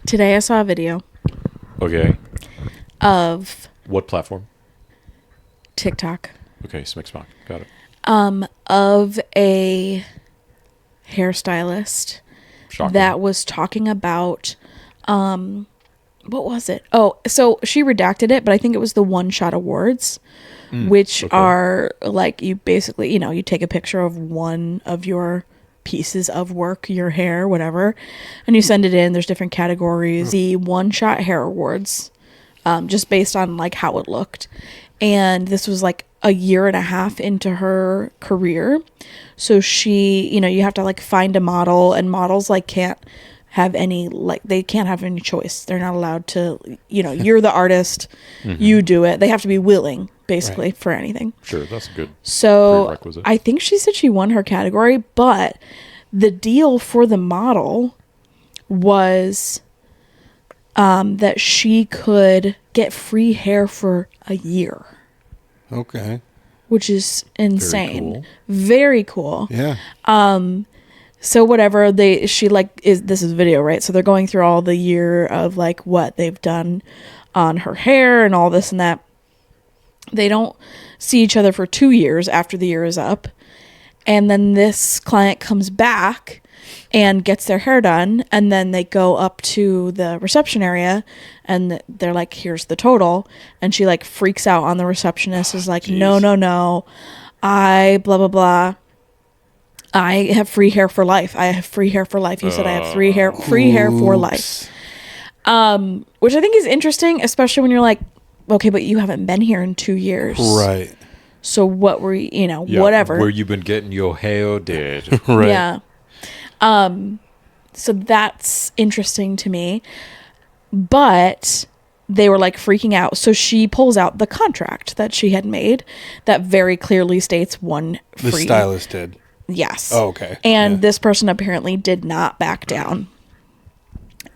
Today I saw a video Okay. of What platform? TikTok Okay, Smick Smock. Got it. of a hairstylist Shocking. that was talking about what was it? Oh, so she redacted it, but I think it was the One Shot Awards, which okay. are like you basically, you take a picture of one of your pieces of work, your hair, whatever, and you send it in. There's different categories. The One Shot Hair Awards, just based on like how it looked. And this was like a year and a half into her career. So she, you have to like find a model, and models like can't have any, like they can't have any choice. They're not allowed to, you're the artist, you do it. They have to be willing basically for anything. Sure, that's a good So prerequisite. I think she said she won her category, but the deal for the model was that she could get free hair for a year, Okay. which is insane. cool. Very cool. Yeah. So whatever this is video, right? So they're going through all the year of like what they've done on her hair and all this and that. They don't see each other for 2 years after the year is up. And then this client comes back and gets their hair done, and then they go up to the reception area and they're like, here's the total. And she like freaks out on the receptionist, is like, no, I blah blah blah, I have free hair for life. I have free hair for life. You said I have free hair for life. Which I think is interesting, especially when you're like, okay, but you haven't been here in 2 years. Right. So what were you, Yeah, whatever. Where you been getting your hair did. Right. Yeah. So that's interesting to me. But they were like freaking out. So she pulls out the contract that she had made that very clearly states one free. The stylist did. Yes. Oh, okay. And Yeah. this person apparently did not back down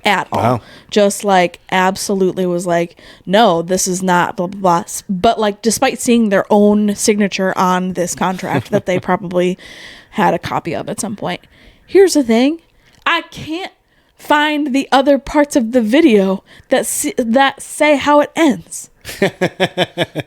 at all. Wow. Just like absolutely was like, no, this is not blah, blah, blah. But like, despite seeing their own signature on this contract that they probably had a copy of at some point. Here's the thing. I can't find the other parts of the video that say how it ends.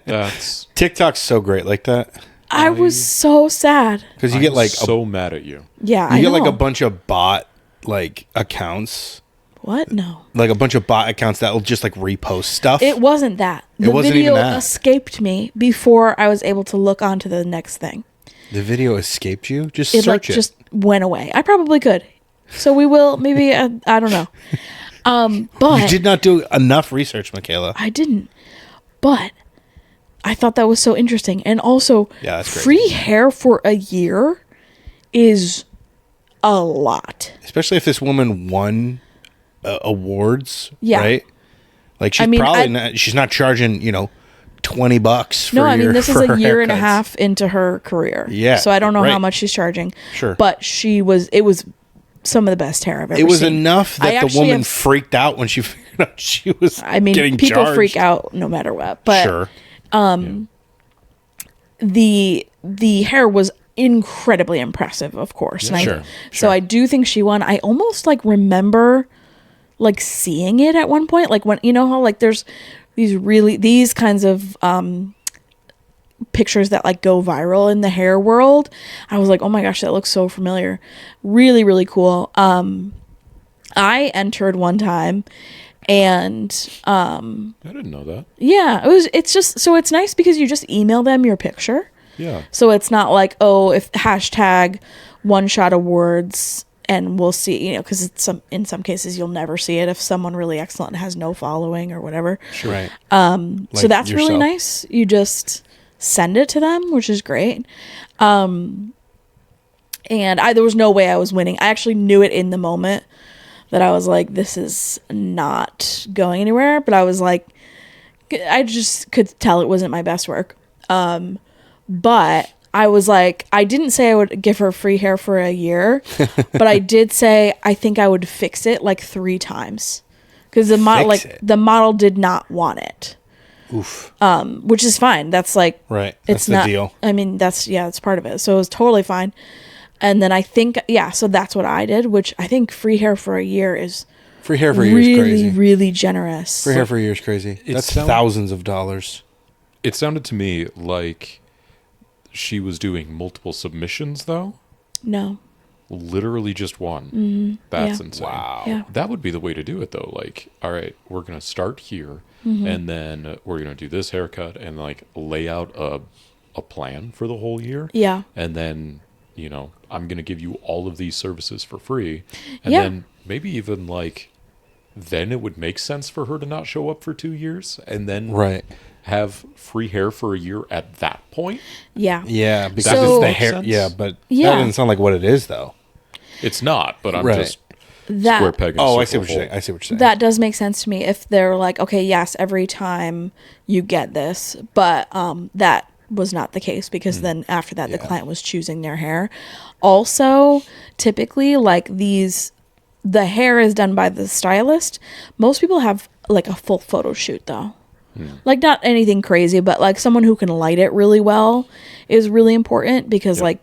That's TikTok's so great like that. I was so sad. Because you I'm get like so mad at you. Yeah, you I get know. like a bunch of bot like accounts. What? No. Like a bunch of bot accounts that will just like repost stuff. It wasn't that. The wasn't video even that. escaped me before I was able to look on to the next thing. The video escaped you? Just It like search it. just went away. I probably could. So we will maybe I don't know. But You did not do enough research, Michaela. I didn't. But I thought that was so interesting. And also Yeah, that's crazy. free hair for a year is a lot. Especially if this woman won awards, Yeah. right? Like she's she's not charging, $20 for No, I mean this is for a year and a haircuts. half into her career. Yeah, So I don't know how right. much she's charging. Sure. But it was some of the best hair I've ever seen. It was enough I that the actually woman have- freaked out when she figured out she was I mean, getting people charged. freak out no matter what. But Sure. the hair was incredibly impressive, of course. And sure, So I do think she won. I almost like remember like seeing it at one point, like when how like there's these kinds of pictures that like go viral in the hair world. I was like, oh my gosh, that looks so familiar. Really, really cool. I entered one time, and I didn't know that. yeah, it's just so it's nice because you just email them your picture. Yeah. So it's not like, oh, if hashtag One Shot Awards, and we'll see, because in some cases you'll never see it if someone really excellent has no following or whatever. Sure. Right. So Like that's really yourself. nice. You just send it to them, which is great. And there was no way I was winning. I actually knew it in the moment that I was like, this is not going anywhere. But I was like, I just could tell it wasn't my best work. But I was like, I didn't say I would give her free hair for a year, but I did say I think I would fix it like 3 times because the model did not want it. Oof. Which is fine. That's like, Right. It's That's the not, deal. I mean, it's part of it. So it was totally fine. And then I think, so that's what I did, which I think free hair for a year is Free hair for a year is really, crazy. really generous. Free hair for a year is crazy. That's thousands of dollars. It sounded to me like she was doing multiple submissions, though. No. Literally just one. That's Yeah. insane. Wow. Yeah. That would be the way to do it, though. Like, all right, we're going to start here, and then we're going to do this haircut and, like, lay out a plan for the whole year. Yeah. And then, you know, I'm going to give you all of these services for free. And Yeah. then maybe even, like, then it would make sense for her to not show up for 2 years and then Right. have free hair for a year at that point. Yeah. Yeah, because So- it's the hair. Sense? Yeah, but Yeah. that doesn't sound like what it is, though. It's not, but I'm Right. just square That peg. Oh, I see circle what you're saying. hole. I see what you're saying. that does make sense to me if they're like, okay, yes, every time you get this, but that was not the case because then after that the Yeah. client was choosing their hair. Also, typically like the hair is done by the stylist. Most people have like a full photo shoot though. Like not anything crazy, but like someone who can light it really well is really important because Yep.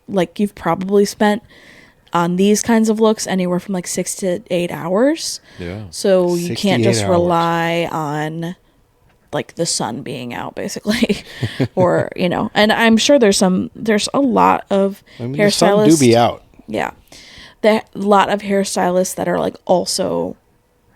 like you've probably spent on these kinds of looks anywhere from like 6 to 8 hours. Yeah. So you can't 68 just hours. rely on like the sun being out basically or you know, and I'm sure there's a lot of I mean, the sun do hairstylists. be out. Yeah. A lot of hairstylists that are like also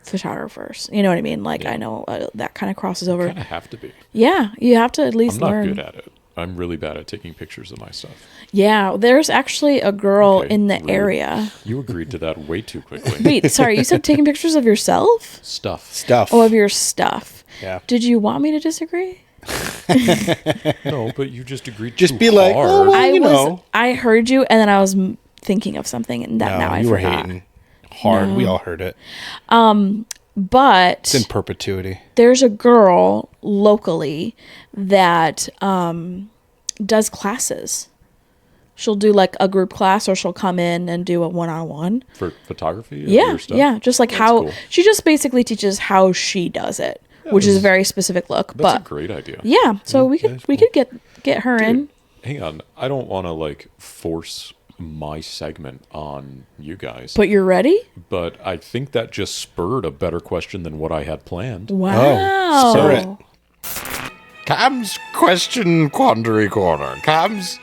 photographers. You know what I mean? Like Yeah. I know that kind of crosses over. Kind of have to be. Yeah, you have to at least I'm not learn. good at it. I'm really bad at taking pictures of my stuff. Yeah, there's actually a girl Okay, in the rude. area. You agreed to that way too quickly. Wait, sorry, you said taking pictures of yourself? Stuff. Oh, of your stuff. Yeah. Did you want me to disagree? No, but you just agreed. Just too be like, hard. oh, well, you know. I heard you, and then I was thinking of something, and that now I you were forgot. hating hard. We all heard it. But It's in perpetuity. there's a girl locally that does classes. She'll do like a group class, or she'll come in and do a one-on-one. For photography. of Yeah, your stuff? yeah, just like That's how cool. she just basically teaches how she does it, which is a very specific look. That's but a great idea. yeah, so we could get her in. Hang on, I don't want to like force my segment on you guys, But you're ready? but I think that just spurred a better question than what I had planned. Wow. stir it. Cam's question quandary corner. Cam's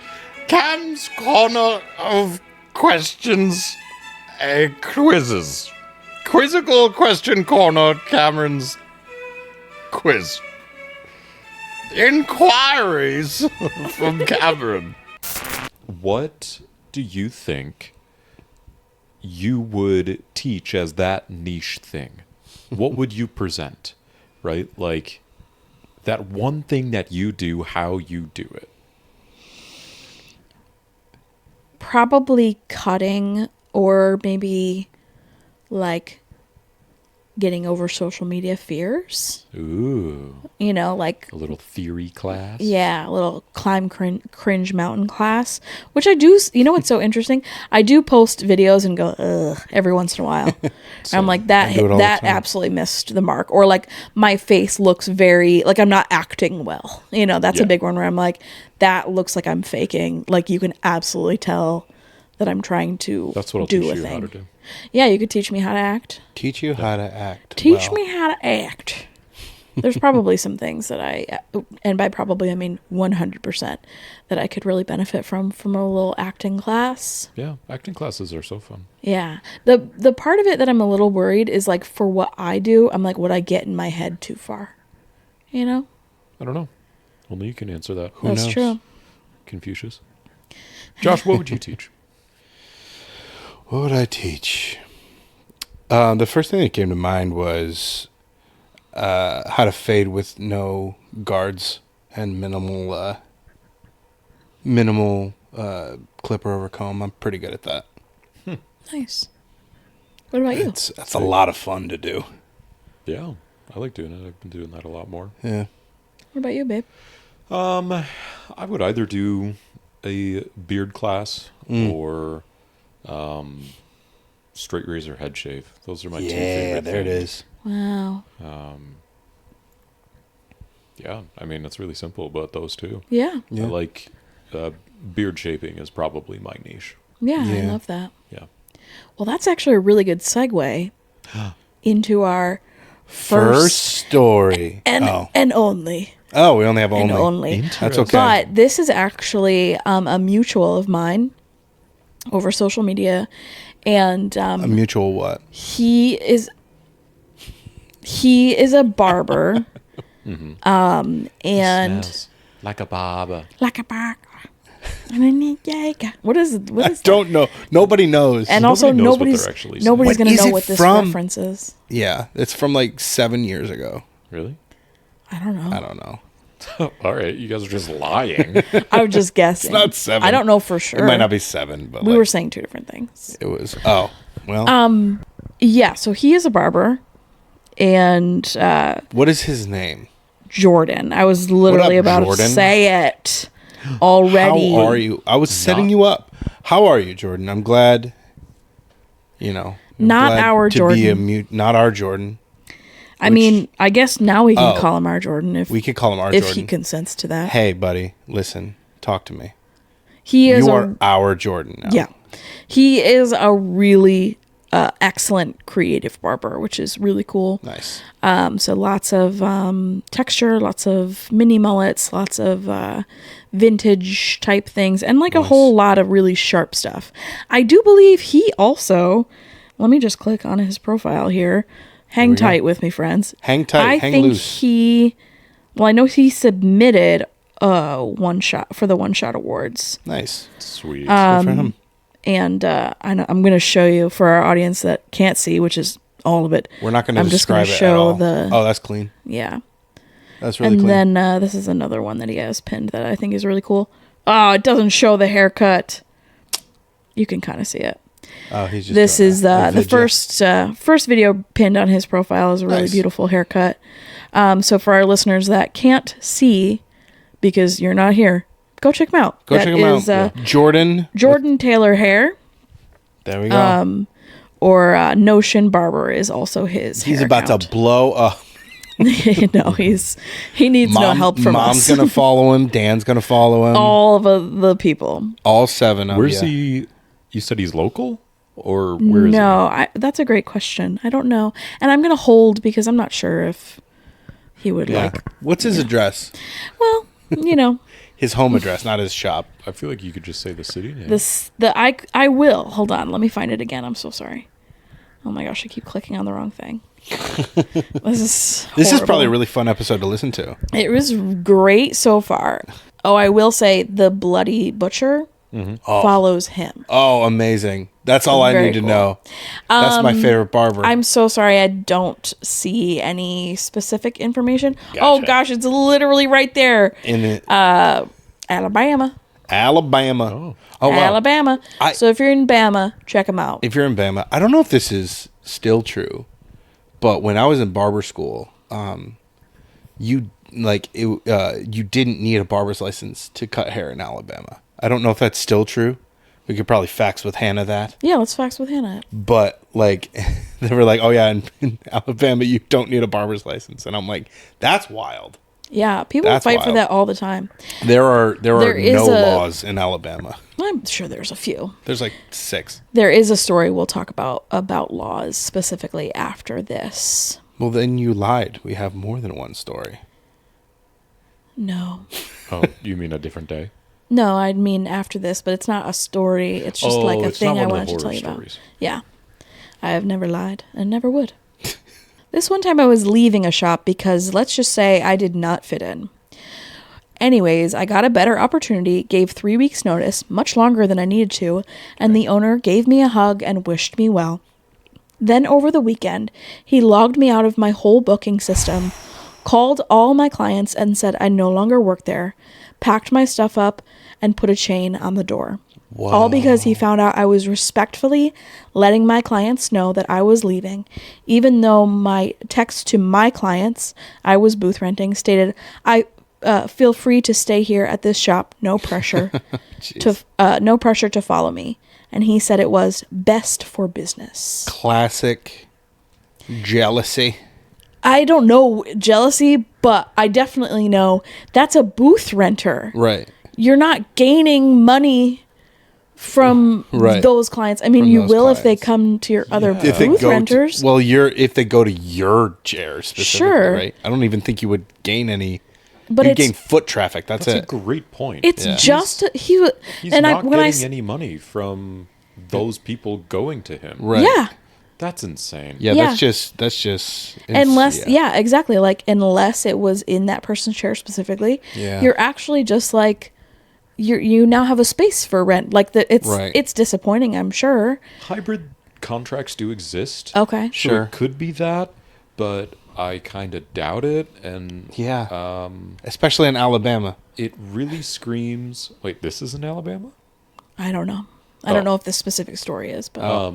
corner of questions, quizzes. Quizzical question corner. Cameron's quiz. Inquiries from Cameron. What do you think you would teach as that niche thing? What would you present? Right? Like that one thing that you do, how you do it. Probably cutting, or maybe like getting over social media fears. Ooh, You know, like a little theory class. yeah, a little climb cringe mountain class, which I do. You know what's so interesting? I do post videos and go ugh every once in a while. And I'm like I do it all the that time. absolutely missed the mark, or like my face looks very like I'm not acting well. You know, that's a Yeah. big one where I'm like that looks like I'm faking. Like you can absolutely tell that I'm trying to That's what I'll do teach a you thing. how to do. Yeah, you could teach me how to act. Teach you how to act. Teach well. me how to act. There's probably some things that and by probably I mean 100%, that I could really benefit from a little acting class. Yeah, acting classes are so fun. Yeah. The part of it that I'm a little worried is like for what I do, I'm like, would I get in my head too far? You know? I don't know. Only you can answer that. Who That's knows? true. Confucius. Josh, what would you teach? What would I teach? The first thing that came to mind was how to fade with no guards and minimal clipper over comb. I'm pretty good at that. Nice. What about you? That's a lot of fun to do. Yeah, I like doing it. I've been doing that a lot more. Yeah. What about you, babe? I would either do a beard class or straight razor head shave. Those are my two Yeah, favorite there it things. is. Wow. Yeah, I mean, it's really simple, but those two. Yeah. Yeah. I like beard shaping is probably my niche. Yeah, I Yeah. love that. Yeah. Well, that's actually a really good segue into our First story. and only. Oh, we only have And only. only. That's okay. But this is actually a mutual of mine over social media, and A mutual what? he is a barber, and Smells like a barber. like a barber. What is I don't know. Nobody knows. And Nobody also knows what nobody's they're actually saying. nobody's What gonna is know it what this from? reference is. Yeah, it's from like 7 years ago. Really? I don't know. I don't know. All right, you guys are just lying. I was just guessing. not 7. I don't know for sure. It might not be 7, but We like, were saying two different things. It was. Oh, well. Yeah, so he is a barber, and What is his name? Jordan. I was literally What up, about Jordan? to say it already. How are you? I was setting you up. How are you, Jordan? I'm glad. I'm Not glad our to be Jordan. not our Jordan. I mean, I guess now we can Oh. call him our Jordan if We can call him our if Jordan. he consents to that. Hey, buddy, listen. Talk to me. He is You a are our Jordan now. yeah. He is a really excellent creative barber, which is really cool. Nice. So lots of texture, lots of mini mullets, lots of vintage type things, and like a whole lot of really sharp stuff. I do believe he also, let me just click on his profile here. Hang we go. tight with me, friends. Hang tight, I hang think loose. I know he submitted one shot for the One Shot Awards. Nice. Sweet. Good for him. And I know, I'm going to show you for our audience that can't see, which is all of it. We're not going to I'm just gonna describe it show at all. the- Oh, that's clean. Yeah. That's really And clean. then this is another one that he has pinned that I think is really cool. Oh, it doesn't show the haircut. You can kind of see it. Oh, he's just This doing is that. the Vidya. first video pinned on his profile is a really Nice. beautiful haircut. So for our listeners that can't see because you're not here, go check him out. Go That check him is, out. Jordan. Jordan Taylor Hair There we go. or Notion Barber is also his. He's hair about account. to blow up. No, he needs no help from Mom's us. gonna follow him. Dan's gonna follow him. All of the people. All 7 of Where's you. he? You said he's local, or where is No, that's a great question. I don't know, and I'm gonna hold because I'm not sure if he would Yeah. like. What's his address? Well, His home address, not his shop. he? I feel like you could just say the city name. I will hold on. Let me find it again. I'm so sorry. Oh my gosh, I keep clicking on the wrong thing. This is This is probably a horrible. really fun episode to listen to. It was great so far. Oh, I will say the Bloody Butcher follows him. Oh, amazing. That's all I Very need to cool. know. That's my favorite barber. I'm so sorry I don't see any specific information. Oh Gotcha. gosh, it's literally right there. in it. Alabama. Alabama. Oh, wow. Alabama. I- So if you're in Bama, check them out. If you're in Bama, I don't know if this is still true, but when I was in barber school, you didn't need a barber's license to cut hair in Alabama. I don't know if that's still true. We could probably fax with Hannah that. Yeah, let's fax with Hannah. But like, they were like, "Oh yeah, in Alabama you don't need a barber's license," and I'm like, "That's wild." Yeah, people That's fight for wild. that all the time. There are There is no a- laws in Alabama. I'm sure there's a few. There's like 6. There is a story we'll talk about laws specifically after this. Well, then you lied. We have more than one story. No. Oh, you mean a different day? No, I mean after this, but it's not a story. It's just like a it's thing not I one wanted of to the tell horror you about. stories. Yeah. I have never lied and never would. This one time I was leaving a shop because let's just say I did not fit in. Anyways, I got a better opportunity, gave 3 weeks notice, much longer than I needed to, and the owner gave me a hug and wished me well. Then over the weekend, he logged me out of my whole booking system, called all my clients and said I no longer work there, packed my stuff up, and put a chain on the door. All because he found out I was respectfully letting my clients know that I was leaving, even though my text to my clients, I was booth renting, stated, I feel free to stay here at this shop, no pressure, no pressure to follow me. And he said it was best for business. Classic jealousy. I don't know jealousy, but I definitely know that's a booth renter. Right. You're not gaining money from Right. those clients. I mean, From you those will if they clients. come to your other If they booth go renters. to, if they go to your chair specifically, Sure. right? I don't even think you would gain any. But You'd it's gain foot traffic. That's That's a it. great point. it's Yeah. just He's and not when I getting any money from those people going to him. Right. yeah. That's insane. Yeah, Yeah. that's just Unless yeah, exactly, like unless it was in that person's chair specifically, Yeah. you're actually just like you now have a space for rent. Like Right. it's disappointing, I'm sure. Hybrid contracts do exist. Okay. So Sure. it could be that, but I kind of doubt it. And Yeah. Especially in Alabama. it really screams. Wait, this is in Alabama? I don't know. I don't Oh. know if this specific story is, but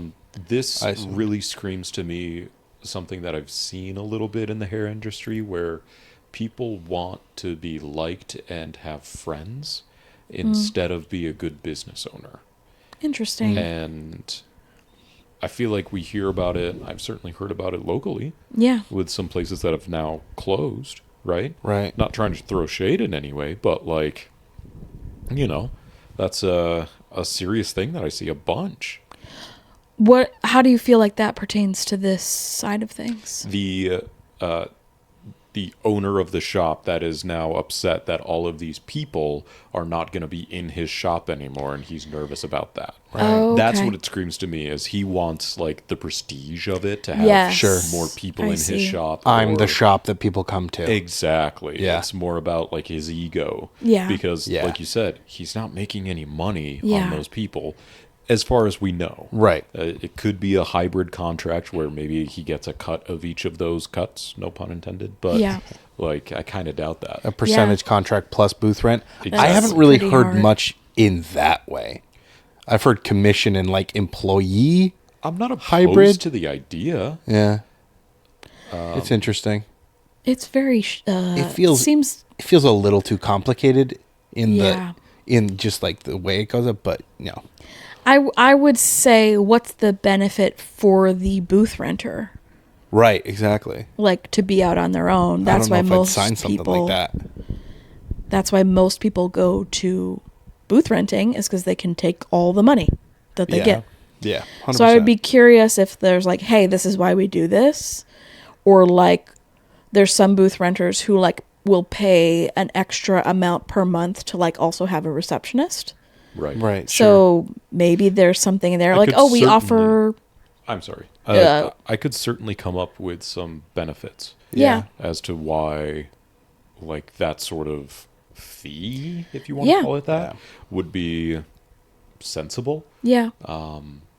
This I see. really screams to me something that I've seen a little bit in the hair industry where people want to be liked and have friends instead of be a good business owner. interesting. And I feel like we hear about it. I've certainly heard about it locally Yeah. with some places that have now closed, right? Right. Not trying to throw shade in any way, but like, that's a serious thing that I see a bunch. How do you feel like that pertains to this side of things? The owner of the shop that is now upset that all of these people are not going to be in his shop anymore, and he's nervous about that. Oh, That's okay. what it screams to me, is he wants like the prestige of it to have Yes. Sure. more people I in see. his shop. I'm the or- shop that people come to. Exactly. Yeah. It's more about like his ego. Yeah. Because Yeah. like you said, he's not making any money Yeah. on those people as far as we know. Right. It could be a hybrid contract where maybe he gets a cut of each of those cuts, no pun intended, but Yeah. like I kind of doubt that. A percentage contract plus booth rent. Exactly. I haven't really Pretty heard hard. much in that way. I've heard commission and like employee. I'm not opposed Hybrid? to the idea. Yeah. It's interesting. It's very It feels seems it feels a little too complicated in Yeah. in just like the way it goes up, but no. I would say, what's the benefit for the booth renter? Right, exactly. Like to be out on their own. That's I why don't know if most I'd sign something people. like that. That's why most people go to booth renting, is because they can take all the money that they Yeah. get. Yeah. 100%. So I would be curious if there's like, hey, this is why we do this, or like there's some booth renters who like will pay an extra amount per month to like also have a receptionist. Right. right. Sure. So maybe there's something in there, I like, could oh, we certainly- offer. I'm sorry. Yeah. I could certainly come up with some benefits Yeah. as to why like that sort of fee, if you want Yeah. to call it that, Yeah. would be sensible. Yeah.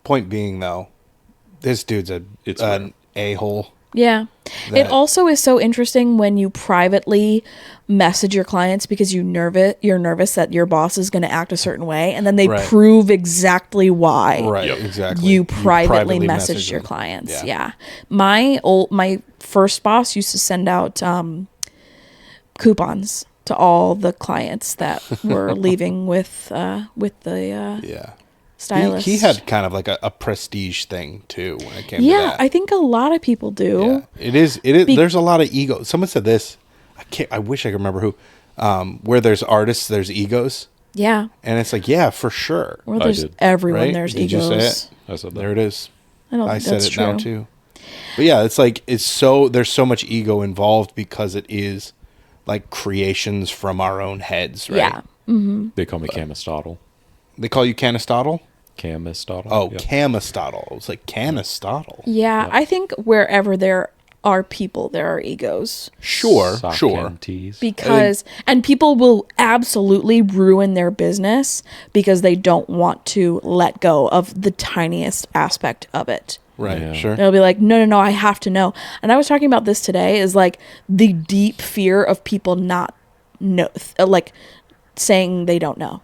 Point being though, this dude's It's an a-hole. Yeah. It That- also is so interesting when you privately message your clients because you're nervous that your boss is going to act a certain way, and then they Right. prove exactly why Right, Yep. exactly. you privately messaged message your them. clients. Yeah. My first boss used to send out coupons to all the clients that were leaving with the Yeah. stylist. He had kind of like a prestige thing too when it came to Yeah, that. I think a lot of people do. Yeah. It is. There's a lot of ego. Someone said this. I wish I could remember who. Where there's artists, there's egos, Yeah. and it's like, yeah, for sure. Well, I there's did. everyone. Right? There's Did you egos. say it? I said that. There it is. I don't I think said that's it true. now too. But yeah, it's like there's so much ego involved because it is like creations from our own heads, right? Yeah. They call me Camistotle. They call you Canistotle? Camistotle. Oh, Yep. Camistotle. It was like Canistotle. Yeah, I think wherever there are people, there are egos. Sure. Socantes. Because and people will absolutely ruin their business because they don't want to let go of the tiniest aspect of it. Right. Yeah. Sure. They'll be like, no, I have to know. And I was talking about this today, is like the deep fear of people not know, like saying they don't know.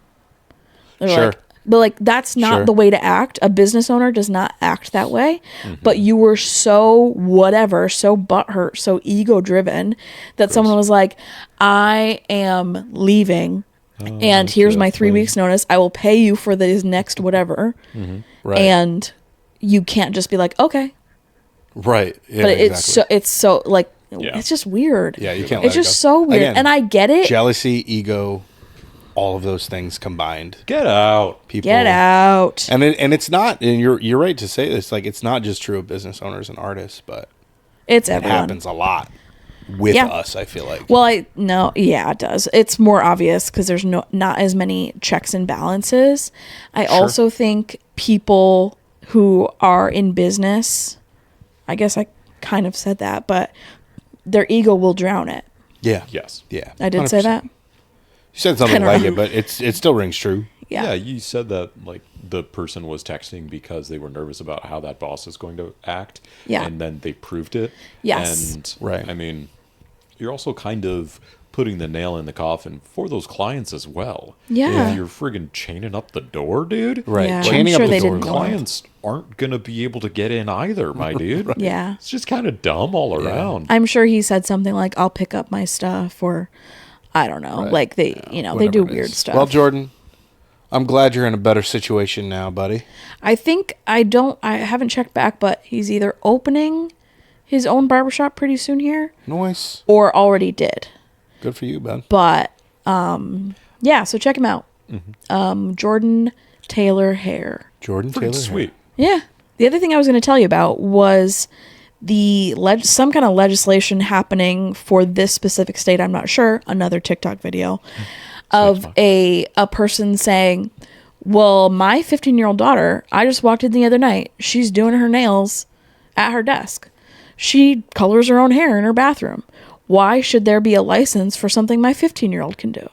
They're Sure. like, but like that's not Sure. the way to act. A business owner does not act that way. Mm-hmm. But you were so whatever, so butthurt, so ego driven that someone was like, I am leaving. And here's my 3 weeks notice. I will pay you for this next whatever. Right. And you can't just be like, okay. right. Yeah, But exactly. it's so like Yeah. it's just weird. Yeah, you can't It's let it just go. so weird, Again, and I get it. jealousy, ego, all of those things combined. Get out. People Get out. And it's not, and you're right to say this, like it's not just true of business owners and artists, but It's it everyone. happens a lot with Yeah. us, I feel like. Well, yeah, it does. It's more obvious because there's not as many checks and balances. I also think people who are in business, I guess I kind of said that, but their ego will drown it. Yeah. Yes. Yeah. I did say 100%. that. You said something I don't like know. it, but it still rings true. Yeah. You said that like the person was texting because they were nervous about how that boss is going to act. Yeah. And then they proved it. Yes. And Right. I mean, you're also kind of putting the nail in the coffin for those clients as well. Yeah. If you're friggin' chaining up the door, dude. Right. Yeah, I'm Chaining sure up they the door. didn't know. Clients aren't gonna be able to get in either, my dude. Yeah. It's just kind of dumb all around. I'm sure he said something like, I'll pick up my stuff, or I don't know. Right. Like they, they Whatever do it weird is. stuff. Well, Jordan, I'm glad you're in a better situation now, buddy. I think I haven't checked back, but he's either opening his own barbershop pretty soon here Nice. or already did. Good for you, Ben. But yeah, so check him out. Jordan Taylor Hair. Jordan Freaking Taylor. sweet. Yeah. The other thing I was going to tell you about was some kind of legislation happening for this specific state. I'm not sure. Another TikTok video of a person saying, well, my 15-year-old daughter, I just walked in the other night. She's doing her nails at her desk. She colors her own hair in her bathroom. Why should there be a license for something my 15-year-old can do?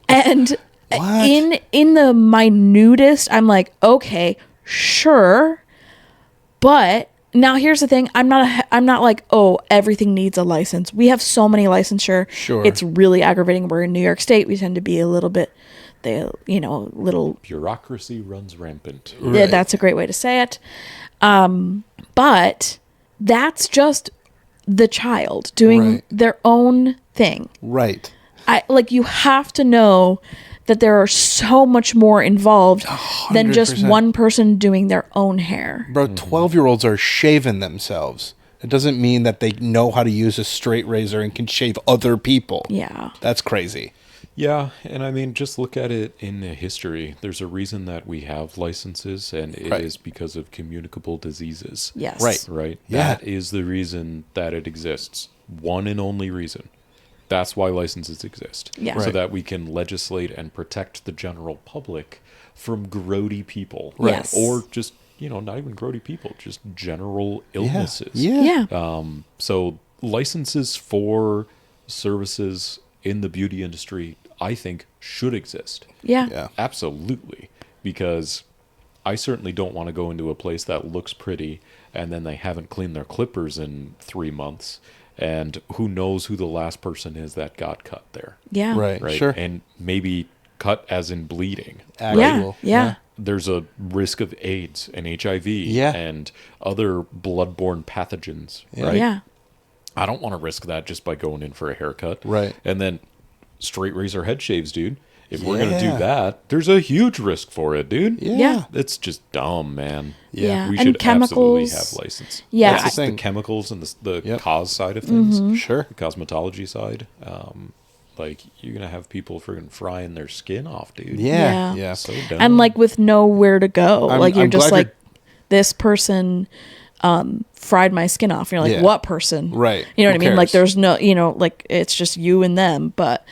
And What? in the minutest, I'm like, okay, sure. But now here's the thing. I'm not like, oh, everything needs a license. We have so many licensure. Sure. It's really aggravating. We're in New York State. We tend to be a little bit, little. Bureaucracy runs rampant. Yeah, that's a great way to say it. But that's just the child doing Right. their own thing. Right. You have to know that there are so much more involved than just 100%. one person doing their own hair. Bro, 12-year-olds are shaving themselves. It doesn't mean that they know how to use a straight razor and can shave other people. Yeah. That's crazy. Yeah, and I mean, just look at it in the history. There's a reason that we have licenses, and it is Right. because of communicable diseases. Yes. Right. Right? Yeah. That is the reason that it exists. One and only reason. That's why licenses exist. Yeah. So Right. that we can legislate and protect the general public from grody people. Right. Yes. Or just, not even grody people, just general illnesses. Yeah. Yeah. So licenses for services in the beauty industry, I think, should exist. Yeah. Yeah. Absolutely. Because I certainly don't want to go into a place that looks pretty and then they haven't cleaned their clippers in 3 months. And who knows who the last person is that got cut there. Yeah. Right. Right. Sure. And maybe cut as in bleeding. Yeah. Actual. Yeah. There's a risk of AIDS and HIV Yeah. and other bloodborne pathogens. Yeah. Right. Yeah. I don't want to risk that just by going in for a haircut. Right. And then straight razor head shaves, dude. If we're going to Yeah. do that, there's a huge risk for it, dude. Yeah. Yeah. It's just dumb, man. Yeah. We And should absolutely chemicals. have license. Yeah, That's I- just the Thing. chemicals and the Yep. cause side of things. Mm-hmm. Sure. The cosmetology side. You're going to have people friggin' frying their skin off, dude. Yeah. Yeah. Yeah. So dumb. And with nowhere to go. I'm- You're I'm just glad like, this person fried my skin off. You're like, Yeah. what person? Right. You know what Who I mean? cares? There's no, it's just you and them. But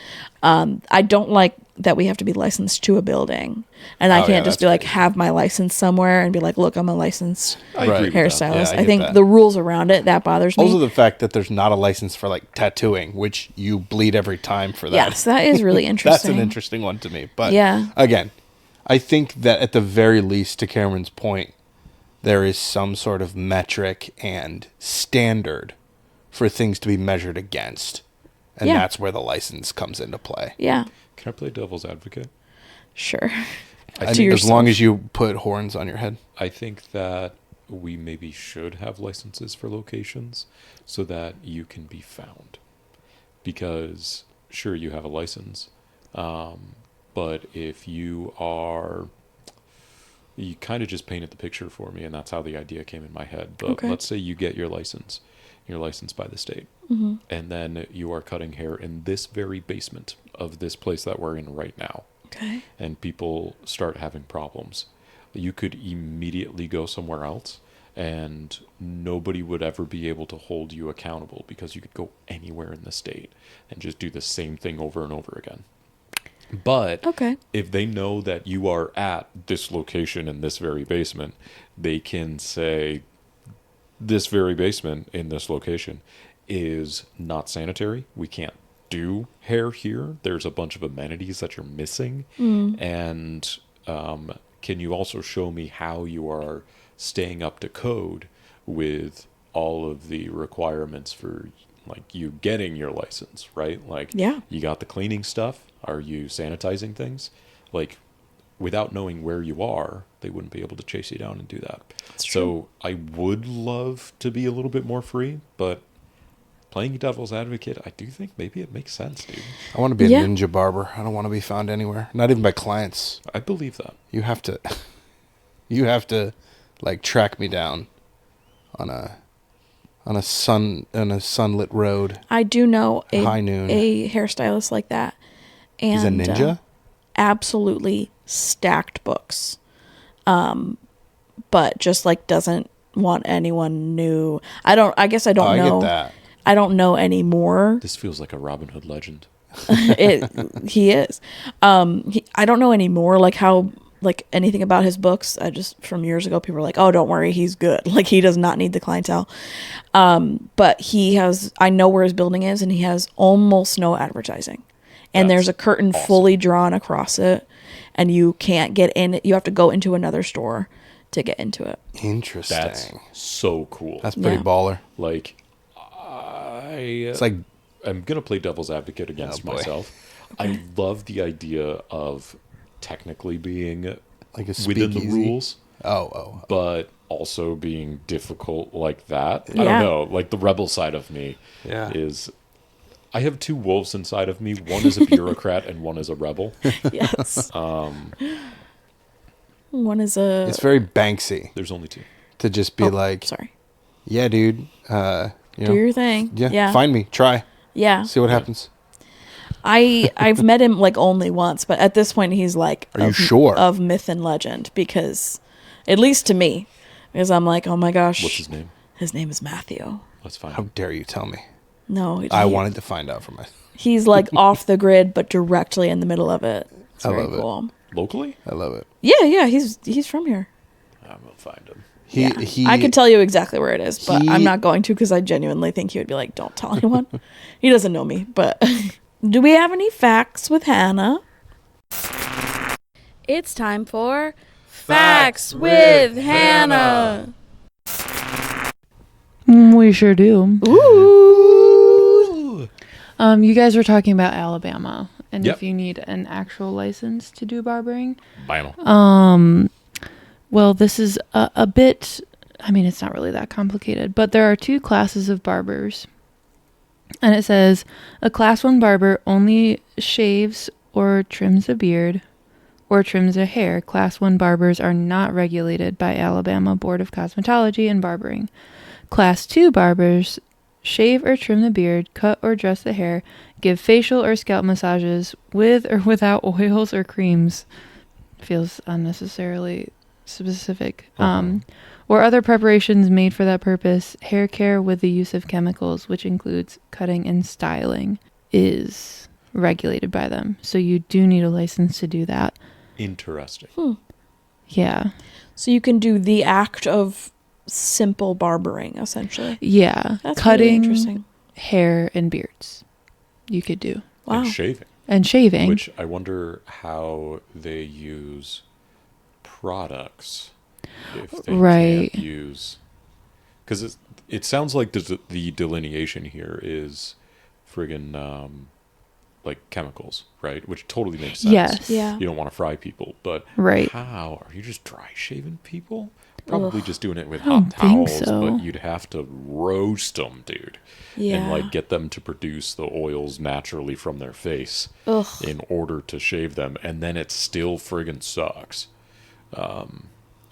I don't like that we have to be licensed to a building. And I Oh, yeah, can't just be that's like, crazy. have my license somewhere and be like, look, I'm a licensed I Right. agree with that. hairstylist. Yeah, I I get think that. the rules around it, that bothers me. Also, the fact that there's not a license for tattooing, which you bleed every time for that. Yes, that is really interesting. That's an interesting one to me. But Yeah. again, I think that at the very least, to Cameron's point, there is some sort of metric and standard for things to be measured against. And Yeah. that's where the license comes into play. Yeah, Can I play devil's advocate? sure. I To think as yourself. long as you put horns on your head. I think that we maybe should have licenses for locations so that you can be found. Because, sure, you have a license, but if you kind of just painted the picture for me, and that's how the idea came in my head. But Okay. let's say you get your license. You're licensed by the state. Mm-hmm. And then you are cutting hair in this very basement of this place that we're in right now, Okay. and people start having problems, you could immediately go somewhere else and nobody would ever be able to hold you accountable because you could go anywhere in the state and just do the same thing over and over again. But Okay. if they know that you are at this location in this very basement, they can say, this very basement in this location is not sanitary. We can't do hair here. There's a bunch of amenities that you're missing. And can you also show me how you are staying up to code with all of the requirements for like you getting your license, right? Like, Yeah. you got the cleaning stuff. Are you sanitizing things? Like, without knowing where you are, they wouldn't be able to chase you down and do that. That's So I would love to be a little bit more free, but playing devil's advocate, I do think maybe it makes sense, dude. I want to be a Yeah. ninja barber. I don't want to be found anywhere. Not even by clients. I believe that. You have to, you have to, like, track me down on a sunlit road. I do know High noon. a hairstylist like that. And He's a ninja. absolutely stacked books. But just like doesn't want anyone new. I guess I don't I know. get that. I don't know anymore. This feels like a Robin Hood legend. He is. I don't know anymore like how like anything about his books. I just from years ago people were like, "Oh, don't worry, he's good." Like he does not need the clientele. But he has I know where his building is and he has almost no advertising. And That's there's a curtain awesome. fully drawn across it and you can't get in it. You have to go into another store to get into it. Interesting. That's so cool. That's pretty Yeah. baller. Like, It's like, I'm going to play devil's advocate against Oh, boy. myself. I love the idea of technically being like a within the speakeasy. rules, Oh. but also being difficult like that. I Yeah. don't know. Like, the rebel side of me Yeah. is... I have two wolves inside of me. One is a bureaucrat and one is a rebel. Yes. One is a It's very Banksy There's only two. to just be like, sorry. yeah, dude. You Do know, your thing. yeah, find me, try, Yeah. see what happens. I've met him like only once, but at this point he's like Are you sure? of myth and legend because at least to me because I'm like, "Oh my gosh." What's his name? His name is Matthew. Let's find How him. dare you tell me? No, I wanted to find out for myself. He's like off the grid but directly in the middle of it. It's I very love it. cool. Locally? I love it. Yeah, he's from here. I'm going to find him. He I could tell you exactly where it is, but he- I'm not going to because I genuinely think he would be like, "Don't tell anyone." He doesn't know me, but do we have any facts with Hannah? It's time for Facts with Hannah. We sure do. Ooh. You guys were talking about Alabama and Yep. if you need an actual license to do barbering. Bam. Well, this is a bit, I mean, it's not really that complicated, but there are two classes of barbers. And it says a class 1 barber only shaves or trims a beard or trims a hair. Class 1 barbers are not regulated by Alabama Board of Cosmetology and Barbering. Class 2 barbers shave or trim the beard, cut or dress the hair, give facial or scalp massages with or without oils or creams. Feels unnecessarily specific. Or other preparations made for that purpose. Hair care with the use of chemicals, which includes cutting and styling, is regulated by them. So you do need a license to do that. Interesting. Yeah. So you can do the act of simple barbering, essentially. Yeah. That's Cutting really interesting. hair and beards. You could do. Wow. And shaving. And shaving. Which I wonder how they use products if they Right. can't use, because it sounds like the delineation here is friggin' like chemicals, right? Which totally makes sense. Yes. Yeah. You don't want to fry people, but Right. how are you just dry shaving people? Probably just doing it with I don't hot think towels, so. but you'd have to roast them, dude. Yeah. And like get them to produce the oils naturally from their face Ugh. in order to shave them, and then it still friggin' sucks.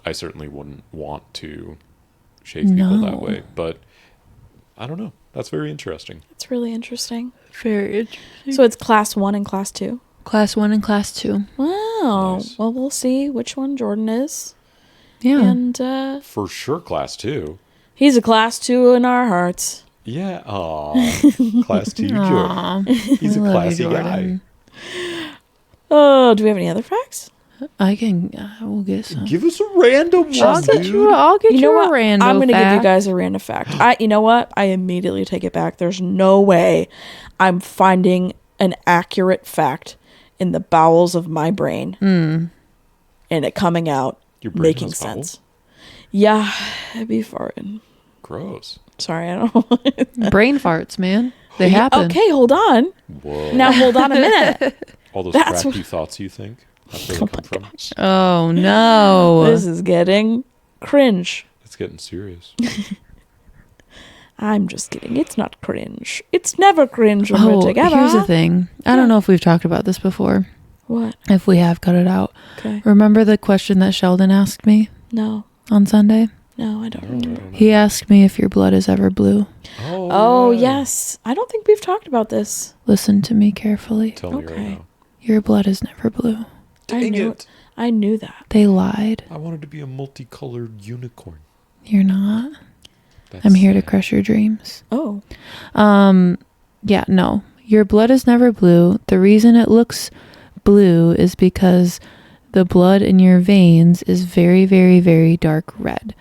I certainly wouldn't want to shave people that No. way, but I don't know. That's very interesting. That's really interesting. Very interesting. So it's class 1 and class 2. Class 1 and class 2. Wow. Nice. Well, we'll see which one Jordan is. Yeah. And For sure, class 2. he's a class 2 in our hearts. Yeah. Aw. Class 2 Jordan. Aw. He's a I love you, classy guy. Jordan. Oh, do we have any other facts? I can. We'll get some. Give us a random I'll one, get dude. you. I'll get You know you what? a random. I'm gonna give you fact. guys a random fact. You know what? I immediately take it back. There's no way I'm finding an accurate fact in the bowels of my brain and it coming out Your brain making has bowels? sense. Yeah, I'd be farting. Gross. Sorry, I don't know. brain farts, man. They happen. Okay, hold on. Whoa. Now hold on a minute. All those that's crappy what- thoughts you think? That's where they come from? Oh no. This is getting cringe. It's getting serious. I'm just kidding. It's not cringe. It's never cringe when we're together. here's the thing. I don't know if we've talked about this before. What? If we have, cut it out. Okay. Remember the question that Sheldon asked me No. on Sunday? No, I don't remember. He asked me if your blood is ever blue. Oh, yeah. yes. I don't think we've talked about this. Listen to me carefully. Tell me right Okay. now. Your blood is never blue. I Dang knew it. I knew that. They lied. I wanted to be a multicolored unicorn. You're not. That's I'm here to sad. crush your dreams. Oh. Yeah, no. Your blood is never blue. The reason it looks blue is because the blood in your veins is very, very, very dark red.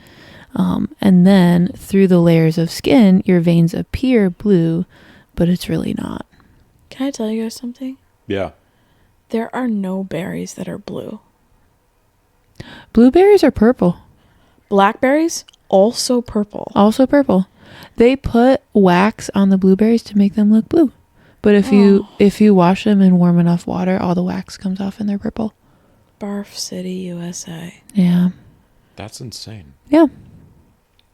And then through the layers of skin, your veins appear blue, but it's really not. Can I tell you guys something? Yeah. There are no berries that are blue. Blueberries are purple. Blackberries, also purple. Also purple. They put wax on the blueberries to make them look blue. But if you wash them in warm enough water, all the wax comes off and they're purple. Barf City, USA. Yeah. That's insane. Yeah.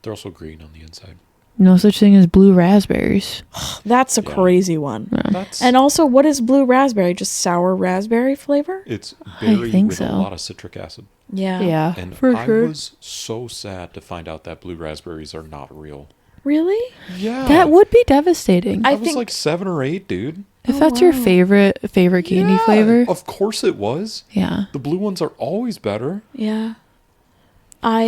They're also green on the inside. No such thing as blue raspberries. That's a Yeah. crazy one. That's And also, what is blue raspberry? Just sour raspberry flavor? it's berry think with so. a lot of citric acid. Yeah. Yeah, And for I sure. was so sad to find out that blue raspberries are not real. Really? Yeah. That would be devastating. I I was think- like 7 or 8, dude. if Oh, that's your wow. favorite candy Yeah, flavor. Of course it was. Yeah. The blue ones are always better. Yeah. I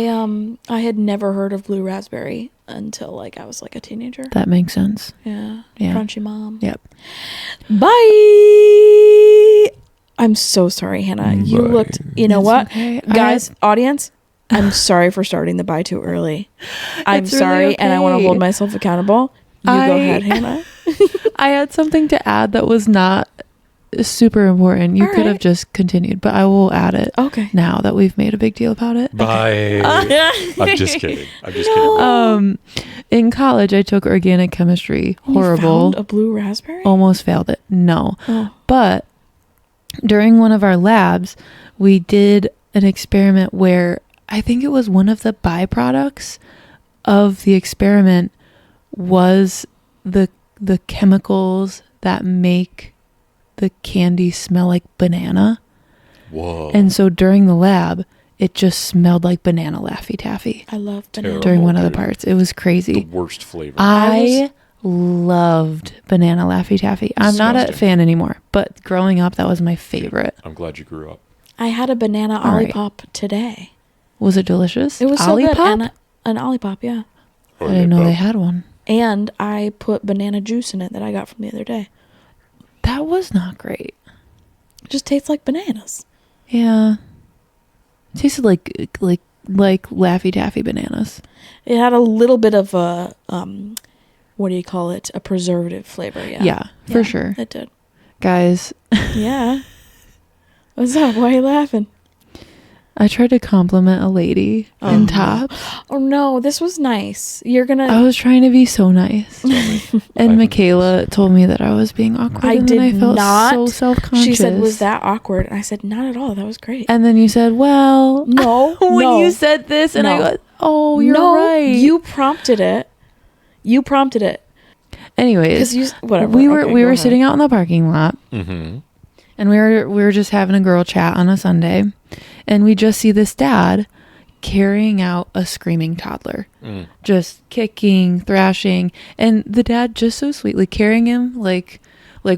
had never heard of blue raspberry until like I was like a teenager. That makes sense. Yeah. Yeah. Crunchy mom. Yep. Bye. I'm so sorry, Hannah. You looked, you know It's what? okay. Guys, audience, I'm sorry for starting the bye too early. I'm It's really sorry, and I want to okay. hold myself accountable. You go ahead, Hannah. I had something to add that was not super important. You All could have right. just continued, but I will add it Okay. now that we've made a big deal about it. Bye. I'm just kidding. I'm just kidding. In college, I took organic chemistry. You Horrible. found a blue raspberry? Almost failed it. No. Oh. But during one of our labs, we did an experiment where I think it was one of the byproducts of the experiment was the chemicals that make the candy smell like banana. Whoa. And so during the lab, it just smelled like banana Laffy Taffy I love banana. Terrible. during one of the dude. parts. It was the crazy. worst flavor. I loved banana Laffy Taffy. I'm not a Disgusting. fan anymore, but growing up, that was my favorite. I'm glad you grew up. I had a banana All right. Olipop today. Was it delicious? It was so good. Olipop? And an Olipop, yeah. I didn't know they had one. And I put banana juice in it that I got from the other day. That was not great. It just tastes like bananas. Yeah. It tasted like Laffy Taffy bananas. It had a little bit of a what do you call it? A preservative flavor, yeah. Yeah, for sure. It did. Guys, Yeah. What's up? Why are you laughing? I tried to compliment a lady in tops. Oh no, this was nice. You're gonna I was trying to be so nice. And I've- Michaela told me that I was being awkward. I and then I did felt not. so self-conscious. She said, "Was that awkward?" And I said, "Not at all. That was great." And then you said, well, No, when no. you said this, and I No. go, oh, you're no, right. You prompted it. You prompted it. Anyways, Because you whatever. we were Okay, we go were ahead. sitting out in the parking lot, Mm-hmm. and we were just having a girl chat on a Sunday, and we just see this dad carrying out a screaming toddler, Mm. just kicking, thrashing, and the dad just so sweetly carrying him like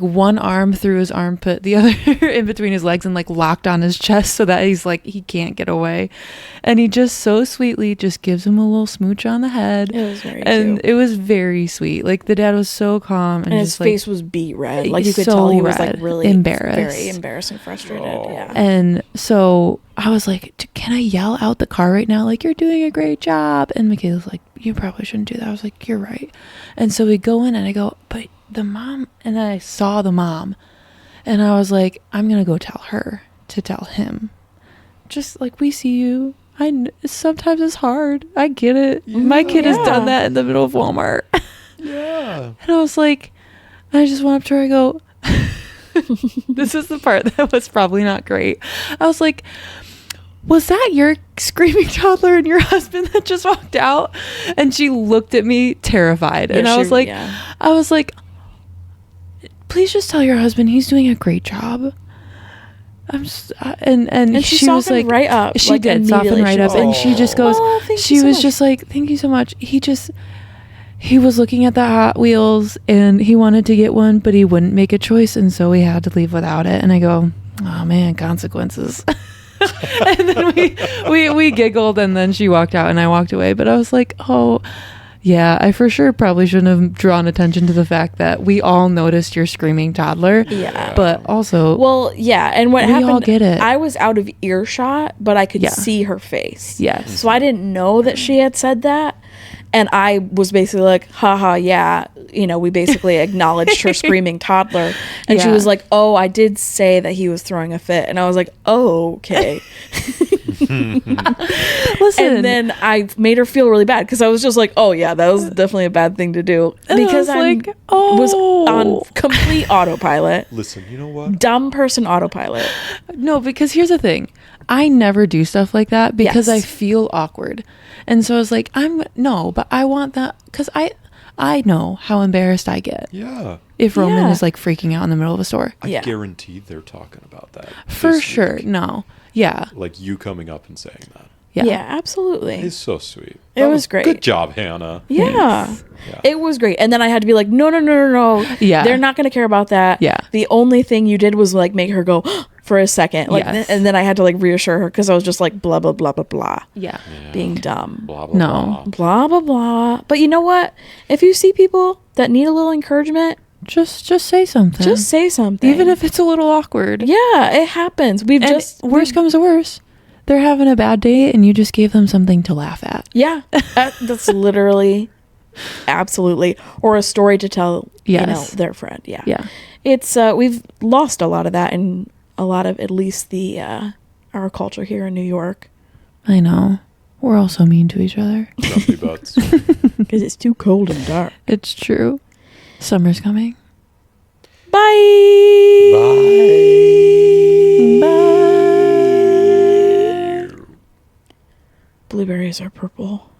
one arm through his armpit, the other in between his legs, and like locked on his chest so that he's like he can't get away. And he just so sweetly just gives him a little smooch on the head. It was very And cute. it was very sweet. Like the dad was so calm And his just like, face was beet red. Like you could so tell he was like red, really embarrassed. very embarrassed and frustrated. Oh. Yeah. And so I was like, can I yell out the car right now? Like, you're doing a great job. And Michaela's like, you probably shouldn't do that. I was like, you're right. And so we go in and I go, but the mom, and then I saw the mom and I was like, I'm going to go tell her to tell him. Just like, we see you. Sometimes it's hard. I get it. My kid has done that in the middle of Walmart. Yeah. And I was like, I just went up to her. I go, this is the part that was probably not great. I was like, was that your screaming toddler and your husband that just walked out? And she looked at me terrified. Yeah, and I was like, yeah. please just tell your husband he's doing a great job. I'm just, and she she was softened like, right up. she Like, did soften immediately. right She up. was And like, she just goes, "Oh, thank she you so was much." just like, thank you so much. He was looking at the Hot Wheels and he wanted to get one, but he wouldn't make a choice. And so we had to leave without it. And I go, oh man, consequences. And then we giggled and then she walked out and I walked away. But I was like, oh yeah, I for sure probably shouldn't have drawn attention to the fact that we all noticed your screaming toddler. Yeah. But also, Well, yeah, and what We happened? all get it. I was out of earshot, but I could Yeah. see her face. yes. So I didn't know that she had said that, and I was basically like, "Haha, yeah." You know, we basically acknowledged her screaming toddler, and she Yeah. was like, "Oh, I did say that he was throwing a fit," and I was like, "Oh, okay." Listen, And then I made her feel really bad because I was just like, "Oh yeah, that was definitely a bad thing to do," And I because was I like, was on "Oh." complete autopilot, Listen, you know what? dumb person autopilot. No, because here's the thing. I never do stuff like that because Yes. I feel awkward. And so I was like, but I want that because I know how embarrassed I get Yeah. if Roman Yeah. is like freaking out in the middle of a store. I Yeah. guarantee they're talking about that. For this sure. week. No. Yeah. Like you coming up and saying that. Yeah. Yeah, absolutely. It's so sweet. It That was great. Good job, Hannah. Yeah. Yeah. It was great. And then I had to be like, no. Yeah. They're not going to care about that. Yeah. The only thing you did was like make her go for a second. Like, Yes. and then I had to like reassure her because I was just like, blah, blah, blah, blah, blah. Yeah. Yeah. Being dumb. Blah, blah, No. blah. Blah, blah, blah. But you know what? If you see people that need a little encouragement, Just say something. just say something. even if it's a little awkward. Yeah, it happens. We've And just. worst comes to worst. They're having a bad day and you just gave them something to laugh at. Yeah. That's literally. Absolutely. Or a story to tell, Yes. their friend. Yeah. Yeah. It's we've lost a lot of that in a lot of at least the our culture here in New York I know. We're all so mean to each other. Grumpy butts. because it's too cold and dark. It's true. Summer's coming. Bye. Bye. Blueberries are purple.